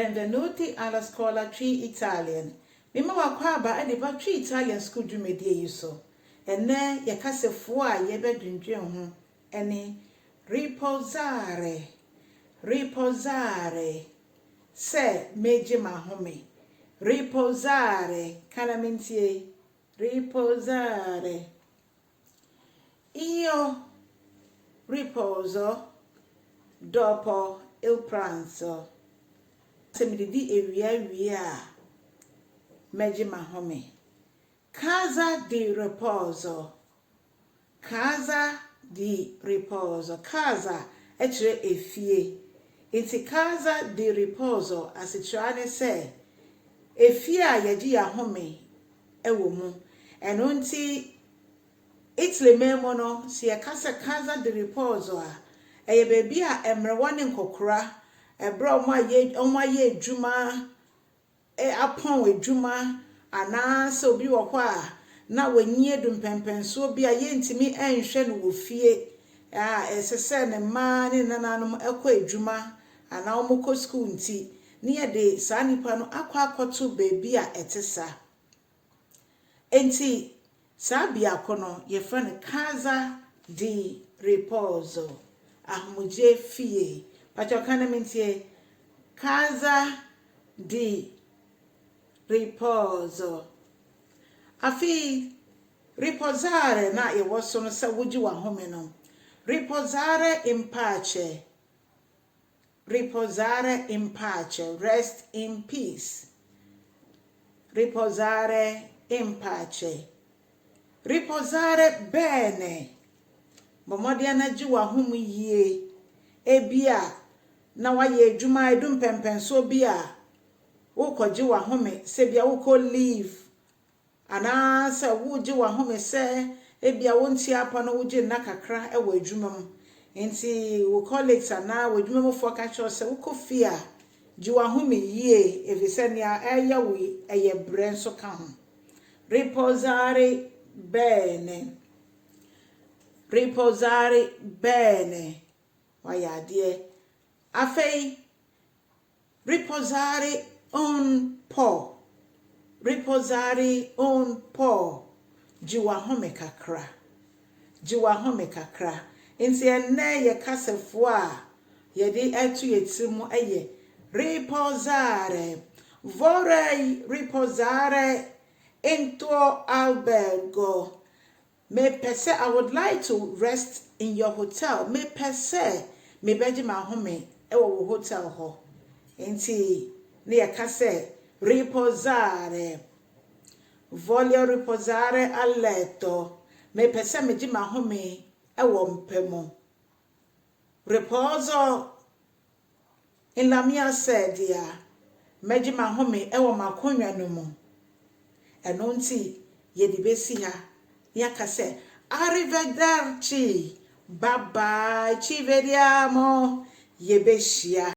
Benvenuti alla scuola Tree Italian. Mima wakwaba ede ba Tree Italian school dwumedie yi so. Enne ye kasefo a ye bedwendwen ho ene riposare. Riposare. Se meje mahome. Riposare. Kana mentie. Riposare. Io riposo dopo il pranzo. Se mi di ewia meje mahome. Casa di riposo. Casa di riposo. Casa echere efie. Inti casa di riposo asitrane se efie a yeji ahome ewo mu. Eno nti Italy memo no si casa di riposo a eye bebi a emrewane nkokora ebra omaye adwuma apon adwuma ana se obi wo hɔ a na wanyi edum pempenso bi a yentimi enhwe no wo fie esese ne ma ne nananom ekɔ adwuma ana omokɔ school nti ne ye de saa nipa no akɔto bebi a etesa enti Sabia kono ye friend casa di riposo. Ahmuje fie. Pacho kana mentie casa di riposo. Afi riposare na ye woso no se woji wa home no. Riposare in pace. Riposare in pace. Rest in peace. Riposare in pace. Riposare bene. Bomodia na ji wa homu yie. Ebia na waye adwuma edum pempenso bia. Wo koji wa home se bia wo ko leave. Ana se wo ji wa home se ebia wonti apa no wo ji na kakra e wa adwuma mu. Enti wo colleagues ana wo adwuma mu fo ka cho se wo ko fia ji wa home yie efise nia eya wi eye brenso ka ho. Riposare bene. Riposare bene. Wayadie. Afei. Riposare un po'. Riposare un po'. Jiwa home kakra. Jiwa home kakra. Inti ene ye kasefo a ye di etu yetimu eye. Riposare. Vorrei riposare in tuo albergo. Me pese, I would like to rest in your hotel. Me pese, me beji ma home ewo hotel ho. Enti ne yakase riposare. Voglio riposare a letto. Me pese me ji ma home ewo mpemo. Riposo in la mia sedia. Meji ma home ewo makonwa no mu. Eno nti ye di besi ha yaka se arrivederci bye bye ci vediamo ye beshia.